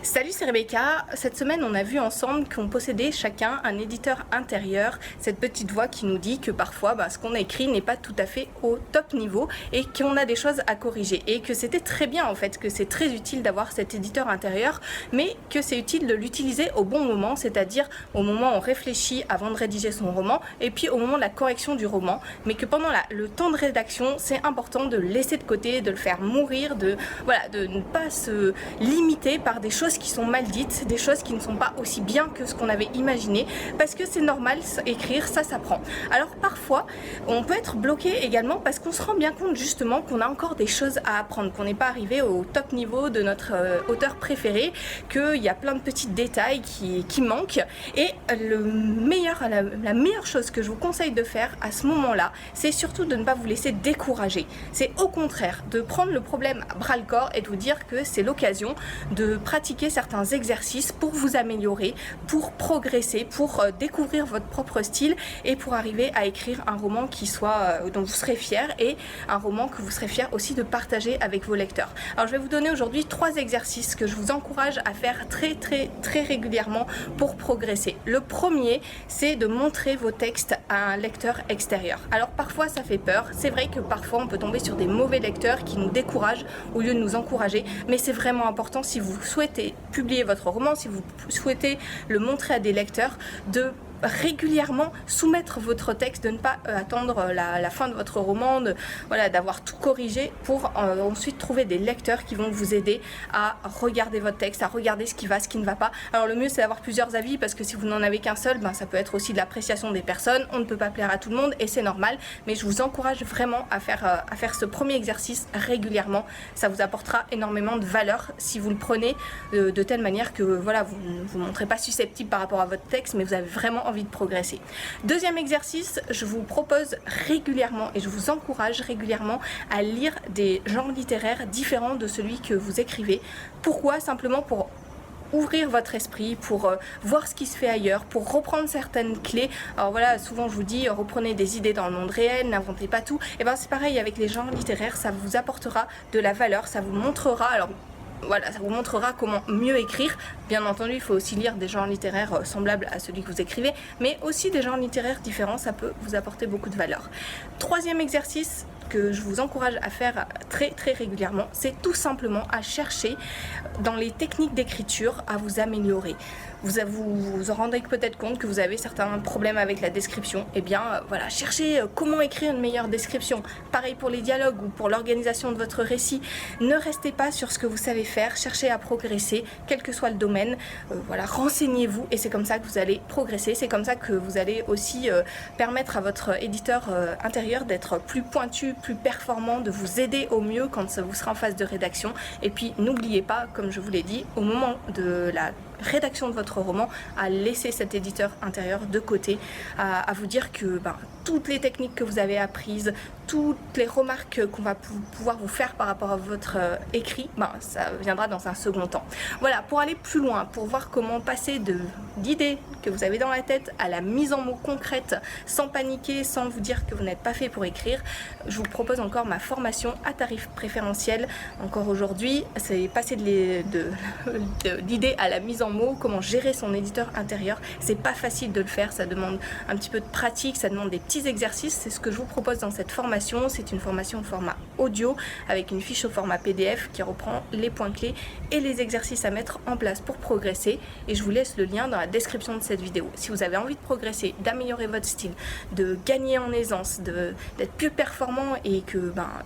Salut, c'est Rebecca. Cette semaine, on a vu ensemble qu'on possédait chacun un éditeur intérieur, cette petite voix qui nous dit que parfois ce qu'on a écrit n'est pas tout à fait au top niveau et qu'on a des choses à corriger et que c'était très bien en fait, que c'est très utile d'avoir cet éditeur intérieur, mais que c'est utile de l'utiliser au bon moment, c'est-à-dire au moment où on réfléchit avant de rédiger son roman et puis au moment de la correction du roman, mais que pendant le temps de rédaction, c'est important de le laisser de côté, de le faire mourir, de ne pas se limiter par des choses qui sont mal dites, des choses qui ne sont pas aussi bien que ce qu'on avait imaginé, parce que c'est normal, écrire, ça s'apprend. Alors parfois, on peut être bloqué également parce qu'on se rend bien compte justement qu'on a encore des choses à apprendre, qu'on n'est pas arrivé au top niveau de notre auteur préféré, qu'il y a plein de petits détails qui manquent. Et la meilleure chose que je vous conseille de faire à ce moment-là, c'est surtout de ne pas vous laisser décourager. C'est au contraire de prendre le problème à bras-le-corps et de vous dire que c'est l'occasion de pratiquer certains exercices pour vous améliorer, pour progresser, pour découvrir votre propre style et pour arriver à écrire un roman dont vous serez fier et un roman que vous serez fier aussi de partager avec vos lecteurs. Alors je vais vous donner aujourd'hui 3 exercices que je vous encourage à faire très régulièrement pour progresser. Le premier, c'est de montrer vos textes à un lecteur extérieur. Alors parfois ça fait peur, c'est vrai que parfois on peut tomber sur des mauvais lecteurs qui nous découragent au lieu de nous encourager, mais c'est vraiment important si vous souhaitez publier votre roman, si vous souhaitez le montrer à des lecteurs, de régulièrement soumettre votre texte, de ne pas attendre la fin de votre roman, d'avoir tout corrigé pour ensuite trouver des lecteurs qui vont vous aider à regarder votre texte, à regarder ce qui va, ce qui ne va pas. Alors le mieux c'est d'avoir plusieurs avis parce que si vous n'en avez qu'un seul, ça peut être aussi de l'appréciation des personnes, on ne peut pas plaire à tout le monde et c'est normal, mais je vous encourage vraiment à faire ce premier exercice régulièrement. Ça vous apportera énormément de valeur si vous le prenez de telle manière que vous ne vous montrez pas susceptible par rapport à votre texte, mais vous avez vraiment envie de progresser. Deuxième exercice, je vous propose régulièrement et je vous encourage régulièrement à lire des genres littéraires différents de celui que vous écrivez. Pourquoi? Simplement pour ouvrir votre esprit, pour voir ce qui se fait ailleurs, pour reprendre certaines clés. Alors souvent je vous dis, reprenez des idées dans le monde réel, n'inventez pas tout. Et c'est pareil avec les genres littéraires, ça vous apportera de la valeur, ça vous montrera, ça vous montrera comment mieux écrire. Bien entendu, il faut aussi lire des genres littéraires semblables à celui que vous écrivez, mais aussi des genres littéraires différents, ça peut vous apporter beaucoup de valeur. Troisième exercice que je vous encourage à faire très régulièrement, c'est tout simplement à chercher dans les techniques d'écriture à vous améliorer. Vous en rendez peut-être compte que vous avez certains problèmes avec la description. Cherchez comment écrire une meilleure description. Pareil pour les dialogues ou pour l'organisation de votre récit. Ne restez pas sur ce que vous savez faire, cherchez à progresser, quel que soit le domaine. Renseignez-vous et c'est comme ça que vous allez progresser. C'est comme ça que vous allez aussi permettre à votre éditeur intérieur d'être plus pointu, plus performant, de vous aider au mieux quand vous serez en phase de rédaction. Et puis n'oubliez pas, comme je vous l'ai dit, au moment de la rédaction de votre roman, à laisser cet éditeur intérieur de côté, à vous dire que toutes les techniques que vous avez apprises, toutes les remarques qu'on va pouvoir vous faire par rapport à votre écrit, ça viendra dans un second temps. Voilà, pour aller plus loin, pour voir comment passer d'idées que vous avez dans la tête à la mise en mots concrète, sans paniquer, sans vous dire que vous n'êtes pas fait pour écrire, je vous propose encore ma formation à tarif préférentiel. Encore aujourd'hui, c'est passer de l'idée à la mise en mots, comment gérer son éditeur intérieur. C'est pas facile de le faire, ça demande un petit peu de pratique, ça demande des petits exercices. C'est ce que je vous propose dans cette formation. C'est une formation au format audio avec une fiche au format PDF qui reprend les points clés et les exercices à mettre en place pour progresser. Et je vous laisse le lien dans la description de cette vidéo. Si vous avez envie de progresser, d'améliorer votre style, de gagner en aisance, d'être plus performant et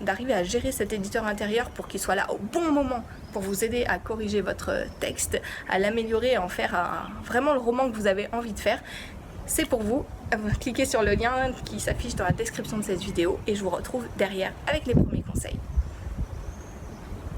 d'arriver à gérer cet éditeur intérieur pour qu'il soit là au bon moment pour vous aider à corriger votre texte, à l'améliorer et en faire vraiment le roman que vous avez envie de faire, c'est pour vous. Cliquez sur le lien qui s'affiche dans la description de cette vidéo et je vous retrouve derrière avec les premiers conseils.